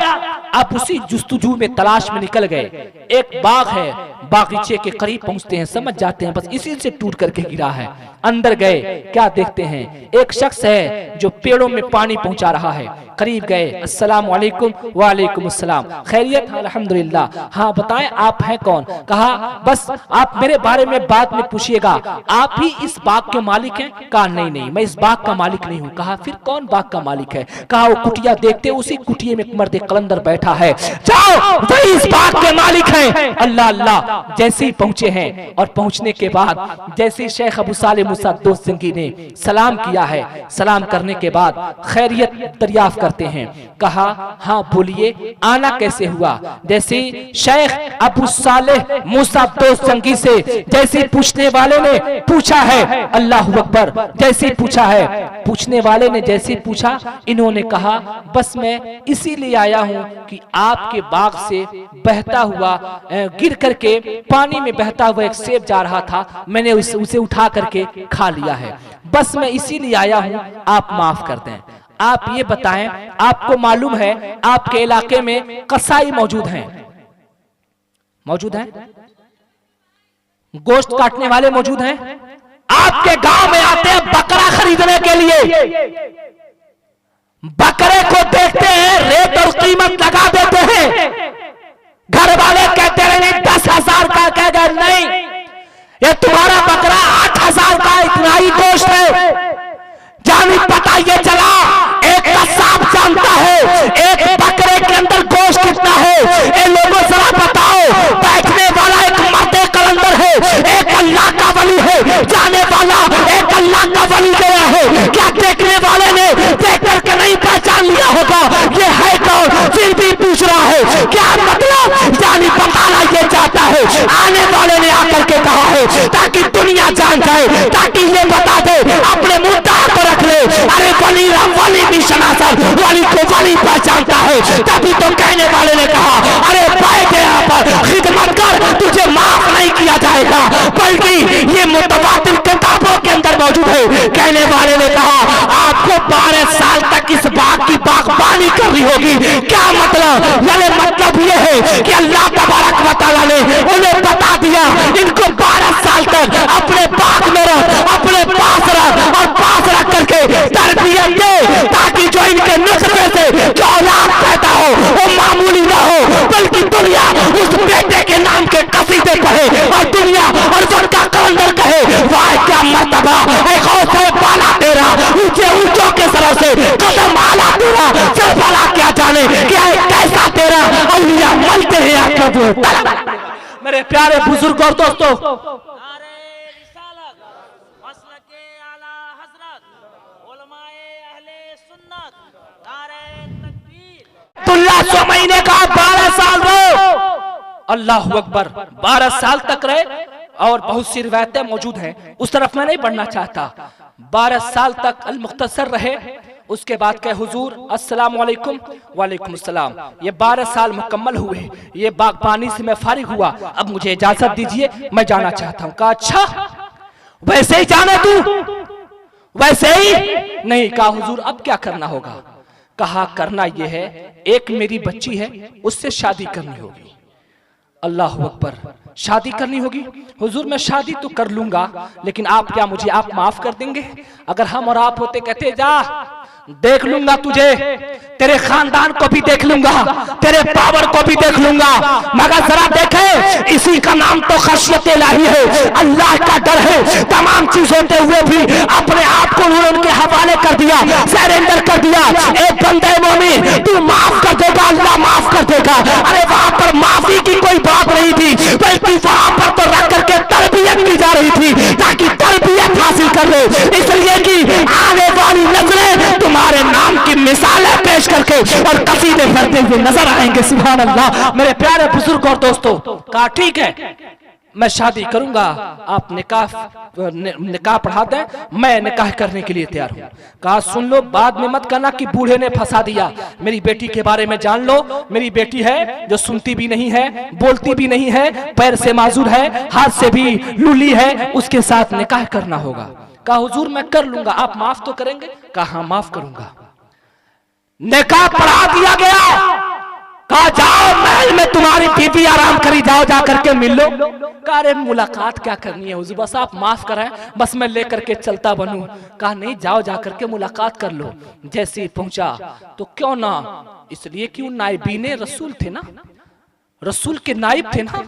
आप उसी जुस्तुजू में तलाश में निकल गए। एक बाग है, बागीचे के करीब पहुंचते हैं, समझ जाते हैं बस इसी से टूट करके गिरा है। अंदर गए, क्या देखते हैं? एक शख्स है जो पेड़ों में पानी पहुंचा रहा है। करीब गए, अस्सलाम वालेकुम। वालेकुम अस्सलाम, खैरियत? अल्हम्दुलिल्लाह। हाँ बताएं आप हैं कौन? कहा बस आप मेरे बारे में बाद में पूछिएगा, आप ही इस बाग के मालिक हैं? कहा नहीं नहीं, मैं इस बाग का मालिक नहीं हूँ। कहा फिर कौन बाग का मालिक है? कहा वो कुटिया देखते, उसी कुटिये में मर्द कलंदर बैठा है, जाओ वही इस बाग के मालिक हैं। अल्लाह अल्लाह, जैसे ही पहुंचे हैं और पहुंचने के बाद जैसे ही शेख अबू साले मूसा दोस्तजंगी ने सलाम किया है, सलाम करने के बाद खैरियत दरियाफ्त करते हैं। कहा हाँ बोलिए, आना कैसे हुआ? जैसे शेख अबू साले मूसा दोस्तजंगी से जैसे पूछने वाले ने पूछा है, अल्लाह अकबर, जैसे पूछा है, पूछने वाले ने जैसे पूछा, इन्होंने कहा बस मैं इसीलिए आया हूं कि आपके बाग से बहता हुआ गिर करके पानी में बहता हुआ एक सेब जा रहा था, मैंने उसे उठा करके खा लिया है, बस मैं इसीलिए आया हूं, आप माफ कर दें। आप ये बताएं, आपको मालूम है आपके इलाके में कसाई मौजूद हैं? मौजूद हैं? गोश्त काटने वाले मौजूद हैं? आपके गांव में आते हैं बकरा खरीदने के लिए, बकरे को देखते हैं, रेट और कीमत लगा देते हैं, घर वाले कहते हैं 10,000 का, कह गए नहीं ये तुम्हारा बकरा 8,000 का, इतना ही गोश्त है। जानी पता ये चला, एक कसाब जानता है एक बकरे के अंदर गोश्त कितना है। ये लोगों जरा बताओ, बैठने वाला एक मर्द कलंदर है, एक अल्लाह का वली है, जाने वाला एक अल्लाह का वली गया है। क्या देखने वाले ने देख करके नहीं पहचान लिया होगा ये है कौन? फिर भी पूछ रहा है, क्या मतलब? जानी बताना ये चाहता है, आने वाले ने आकर के कहा है ताकि दुनिया जान जाए, ताकि ये बता दे, अपने मुद्दा को रख ले। अरे वली वली भी शनासन, वली को वली पहचानता है। तभी तो कहने वाले ने कहा, अरे बैठ यहाँ पर खिदमत कर, तुझे माफ नहीं किया जाएगा, बल्कि ये मुतवातिर किताबों के अंदर मौजूद है। कहने वाले ने कहा आपको 12 साल तक इस बाग की बागबानी करनी होगी। क्या मतलब? यानी मतलब ये है कि अल्लाह तबारक व तआला ने उन्हें बता दिया, इनको 12 साल तक अपने बाग में रख, अपने पास रख और पास रख करके तरबियत दे, ताकि जो इनके नुस्खे से जो औलाद पैदा हो वो मामूली ना हो, बल्कि दुनिया उस बेटे के नाम के कसीदे पढ़े और दुनिया और उनका कलंदर कहे, वाह क्या मर्तबा है, गौसे बाला तेरा, ऊंचे ऊंचों के सरों से कदम आला तेरा, चल भला क्या जाने क्या है कैसा तेरा औलिया मलते हैं आपका। मेरे प्यारे बुजुर्ग और दोस्तों, महीने का 12 साल रहो, अल्लाह अकबर, 12 साल तक रहे। और बहुत सी रिवायतें मौजूद हैं, उस तरफ मैं नहीं बढ़ना चाहता। 12 साल तक अल मुख्तसर रहे, उसके बाद कहे हुजूर अस्सलाम वालेकुम। वालेकुम अस्सलाम। ये 12 साल मुकम्मल हुए, ये बागबानी से मैं फारिग हुआ, अब मुझे इजाजत दीजिए, मैं जाना चाहता हूँ। कहा अच्छा वैसे ही जाना तू? वैसे ही नहीं। कहा हुजूर अब क्या करना होगा? कहा करना यह है, एक मेरी बच्ची है, उससे शादी करनी होगी। अल्लाह अकबर, शादी करनी होगी? हुजूर मैं शादी तो कर लूंगा, लेकिन आप क्या मुझे आप माफ कर देंगे? अगर हम और आप होते कहते जा देख लूंगा तुझे, तेरे खानदान को भी देख लूंगा, तेरे पावर को भी देख लूंगा, मगर जरा देखे इसी का नाम तो खशियत इलाही है, अल्लाह का डर है। तमाम चीज होते हुए भी अपने आप को उनके हवाले कर दिया, सरेंडर कर दिया। एक बंदे मोमिन तू माफ कर देगा, अल्लाह माफ कर देगा। अरे वहां पर माफी की कोई बात नहीं थी, बल्कि वहां पर तो रख करके तरबियत की जा रही थी ताकि तरबियत हासिल कर ले, इसलिए कि आने वाली नस्लें तुम्हारे नाम की मिसालें पेश करके और कसीदे पढ़ते हुए नजर आएंगे। सुभान अल्लाह। मेरे प्यारे बुजुर्ग और दोस्तों, कहा ठीक है मैं शादी करूंगा, आप निकाह पढ़ा दें, मैं निकाह करने के लिए तैयार हूं। कहा सुन लो, बाद में मत कहना कि बूढ़े ने फंसा दिया, मेरी बेटी के बारे में जान लो। मेरी बेटी है जो सुनती भी नहीं है, बोलती भी नहीं है, पैर से माजूर है, हाथ से भी लूली है, उसके साथ निकाह करना होगा। कहा हुजूर मैं कर लूंगा, आप माफ तो करेंगे? कहा हाँ माफ करूंगा। निकाह पढ़ा दिया गया। कहा जाओ महल में तुम्हारी बीवी आराम करी, जाओ जाकर के मिल लो। कहा अरे मुलाकात क्या करनी है हुजूर, बस आप माफ करें, बस मैं लेकर के चलता बनूं। कहा नहीं, जाओ जाकर के मुलाकात कर लो। जैसे ही पहुंचा तो क्यों ना, इसलिए कि वो नाइबीने रसूल थे ना, रसूल के नाइब थे ना।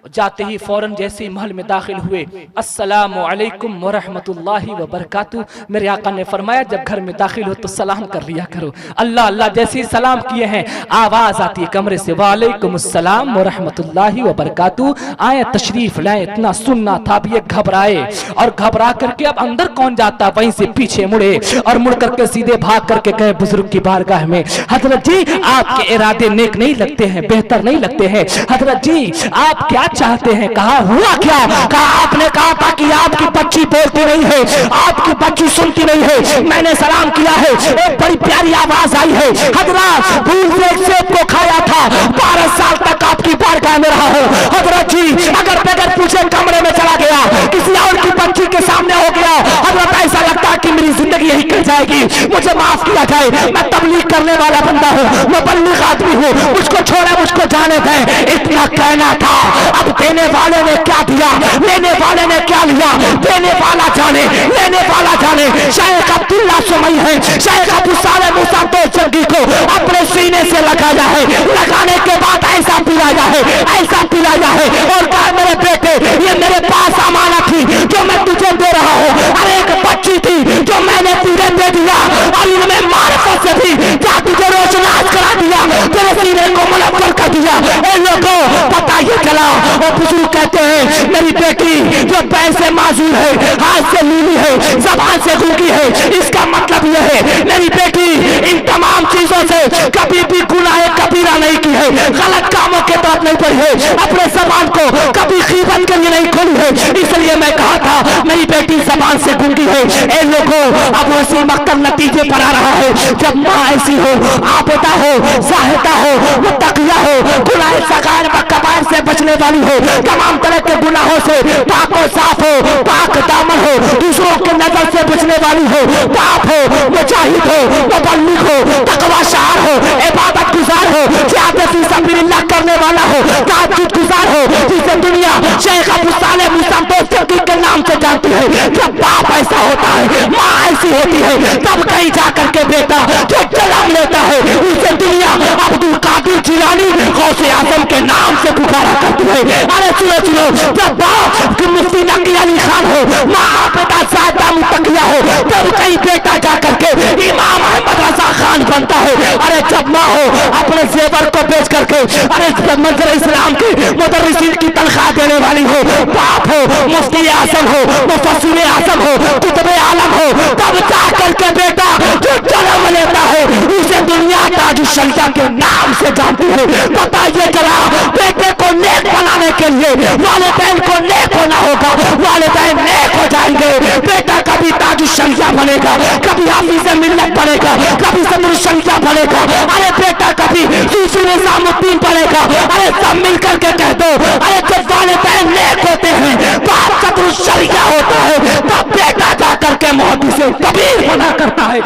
जाते ही फौरन जैसे ही महल में दाखिल हुए, अस्सलामु अलैकुम व रहमतुल्लाहि व बरकातहू। मेरे आका ने फरमाया जब घर में दाखिल हो तो सलाम कर लिया करो। अल्लाह अल्लाह जैसे ही सलाम किए हैं आवाज आती है कमरे से, वालेकुम अस्सलाम व रहमतुल्लाहि व बरकातहू। आए तशरीफ लाए, इतना सुनना था। अब ये घबराए और घबरा करके अब अंदर कौन जाता, वहीं से पीछे मुड़े और मुड़ करके सीधे भाग करके कहे बुजुर्ग की बारगाह में, हजरत जी आपके इरादे नेक नहीं लगते हैं, बेहतर नहीं लगते हैं। हजरत जी आप क्या चाहते हैं? कहा हुआ क्या? कहा आपने कहा था कि आपकी बच्ची बोलती नहीं है, आपकी बच्ची सुनती नहीं है। मैंने सलाम किया है, एक बड़ी प्यारी आवाज आई है, हजरत भूल से एक सेब को खाया था, 12 साल तक आपकी बारगाह में रहा हूं। हजरत जी अगर बगैर पूछे कमरे में चला गया, किसी और की बच्ची के सामने हो गया, हजरत ऐसा लगता है कि मेरी जिंदगी यही कट जाएगी, मुझे माफ किया जाए। मैं तबलीग करने वाला बंदा हूँ, मैं बल्लीग आदमी हूँ, मुझको छोड़े, मुझको जाने दें। इतना कहना था। अब देने वाले ने क्या दिया, लेने वाले ने क्या लिया, देने वाला जाने, लेने वाला जाने। शेख अब्दुल्ला सुमई है, शेख अब्दुल साले मूसा तो जंगी को अपने सीने से लगाया है, लगाने के बाद ऐसा पिलाया है, ऐसा पिलाया है और कहा मेरे बेटे ये मेरे पास अमानत थी जो मैं तुझे दे रहा हूँ। अरे एक बच्ची थी जो मैंने तुझे दे दिया और इनमें मार्फत से भी क्या तुझे रोशनास करा दिया, तेरे सीने को मुनव्वर कर दिया। इन लोगों पता ये चला, और बुजुर्ग कहते हैं मेरी बेटी जो पैर से माजूर है, हाथ से लीली है, जबान से गूंगी है, इसका मतलब यह है मेरी बेटी इन तमाम चीजों से कभी भी गुनाह कबीरा नहीं की है, गलत कामों के तरफ नहीं पड़ी है, अपने जबान को कभी खीबत के लिए नहीं खोली है। इसलिए मैं कहा था मेरी बेटी जबान से गूंगी है। ए लोगों अब उसी मकसद नतीजे पर आ रहा है, जब माँ ऐसी हो, आबदा हो, जाहिदा हो, मुत्तकिया हो, गुनाह सगायर व कबायर से बचने वाली हो, तमाम तरह के गुनाहों से पाक और साफ हो, पाक दामन हो, दूसरों के नजर से बचने वाली हो, पाप हो, मुजाहिद हो, मुबल्लिग हो, तकवा शार हो, इबादत गुजार हो, जिहाद फी सबिलिल्लाह करने वाला हो, तहज्जुद गुजार हो, जिसे दुनिया शेख अब्दुल साले मूसा तो के नाम से जानती है। जब बाप ऐसा होता है, माँ ऐसी होती है, तब कहीं जाकर के बेटा जो जन्म लेता है उसे दुनिया अब्दुल कादिर जिलानी गौसे आजम के नाम से पुकारा करती है। अरे सुनो सुनो, जब बाप मुफ्ती नकी अली खान हो, माँ बेटा सादा मुतकिया हो, तब कहीं बेटा जाकर के इमाम अहमद रजा खान बनता है। अरे जब माँ हो अपने जेवर को बेच करके अरे मंजर इस्लाम के मुदर्रिसीन की तनख्वाह देने वाली हो, बाप हो मुफ्ती आजम हो, मुफस्सिर आजम हो, कुतुब आलम हो, तब जाकर के बेटा जो जन्म लेता है उसे दुनिया ताज शरिया के नाम से जानती है। पता ये चला बेटे को नेक बनाने के लिए वालिदैन को नेक होना होगा, वालिदैन नेक हो जाएंगे, बेटा कभी ताज शरिया बनेगा, कभी हाफिज मिल्लत बनेगा, कभी सदर शरिया बनेगा, अरे बेटा कभी दूसरे निजामुद्दीन बनेगा। अरे सब मिलकर के कह दो, अरे जब वालिदैन नेक होते हैं, बाप सदर शरिया होता है, तब बेटा जाकर के मुहद्दिस कबीर बना करता है।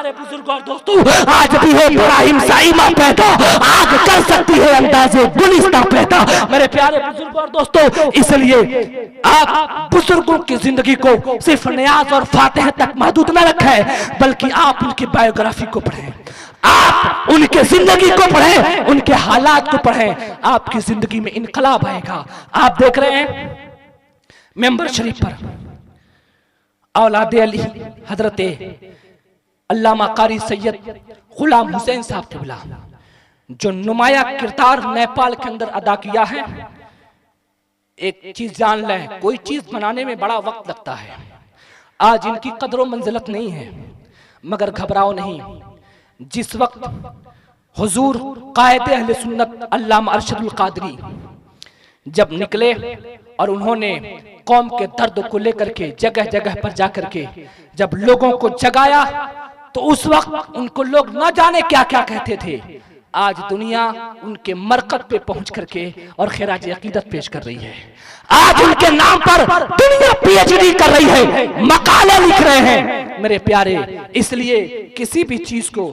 प्यारे बुजुर्ग और दोस्तों, आज भी है इब्राहिम साइमा पैदा, आग कर सकती है अंदाजे गुलिस्तां पैदा। मेरे प्यारे बुजुर्ग और दोस्तों, इसलिए आप बुजुर्गों की जिंदगी को सिर्फ नियाज और फातिहा तक महदूद न रखें, बल्कि आप उनकी बायोग्राफी को पढ़ें, आप उनके जिंदगी को पढ़ें, उनके हालात को पढ़ें, आपकी जिंदगी में इनकलाब आएगा। आप देख रहे हैं मेंबर शरीफ पर औलादे अली हजरत अल्लामा कारी सैयद गुलाम हुसैन साहब क़िबला जो नुमाया किरदार नेपाल के अंदर अदा किया है। एक चीज जान लें, कोई चीज बनाने में बड़ा वक्त लगता है। आज इनकी कदर मंजिलत नहीं है, मगर घबराओ नहीं। जिस वक्त हुजूर कायदे अहले सुन्नत अल्लामा अरशदुल कादरी जब निकले और उन्होंने कौम के दर्द को लेकर के जगह जगह पर जाकर के जब लोगों को जगाया, तो उस वक्त उनको लोग न जाने क्या क्या कहते थे। आज दुनिया उनके मरकत पे पहुंच करके और खिराज अकीदत पेश कर रही है। आज उनके नाम पर दुनिया पीएचडी कर रही है, मकाले लिख रहे हैं। मेरे प्यारे, इसलिए किसी भी चीज को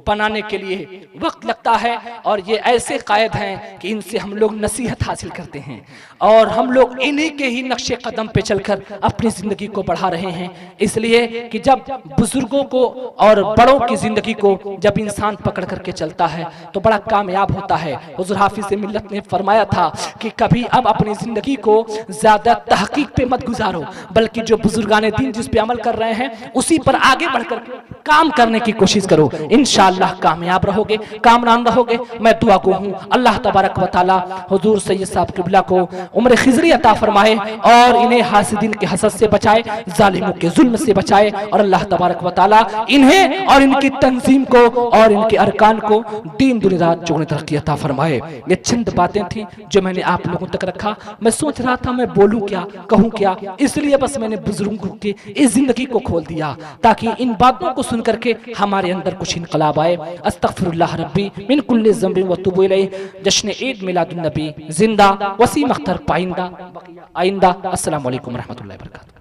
बनाने के लिए वक्त लगता है, और ये ऐसे कायद हैं कि इनसे हम लोग नसीहत हासिल करते हैं, और हम लोग इन्हीं के ही नक्शे कदम पे चलकर अपनी जिंदगी को बढ़ा रहे हैं। इसलिए कि जब बुजुर्गों को और बड़ों की जिंदगी को जब इंसान पकड़ करके चलता है तो बड़ा कामयाब होता है। हुजूर हाफिज़ मिल्लत ने फरमाया था कि कभी अब अपनी जिंदगी को ज्यादा तहकीक पे मत गुजारो, बल्कि जो बुजुर्गाने दीन जिस पे अमल कर रहे हैं उसी पर आगे बढ़कर काम करने की कोशिश करो। इंशाअल्लाह कामयाब रहोगे, कामरान रहोगे। मैं दुआ को हूँ अल्लाह तबारक व तआला हुजूर सैयद साहब क़िबला को उम्र खिजरी अता फरमाए और इन्हें हासिदीन के हसद से बचाए, जालिमों के जुल्म से बचाए, और अल्लाह तबारक व तआला इन्हें और इनकी तंजीम को और इनके अरकान को दीन दुनिया रात चौगुनी तरक्की अता फरमाए। ये चंद बातें थी जो मैंने आप लोगों तक रखा। मैं सोच रहा था मैं बोलूं क्या, कहूं क्या, इसलिए बस मैंने बुजुर्गों की इस जिंदगी को खोल दिया ताकि इन बातों को सुन करके हमारे अंदर कुछ इनकलाब आए। अस्तगफिरुल्लाह रब्बी मिन कुल्लि ज़ंबिन व तुबू इलैह। जश्न ईद मिलादुन नबी जिंदा, वसीम अख्तर पाइंदा आइंदा। अस्सलामु अलैकुम रहमतुल्लाहि व बरकातहू।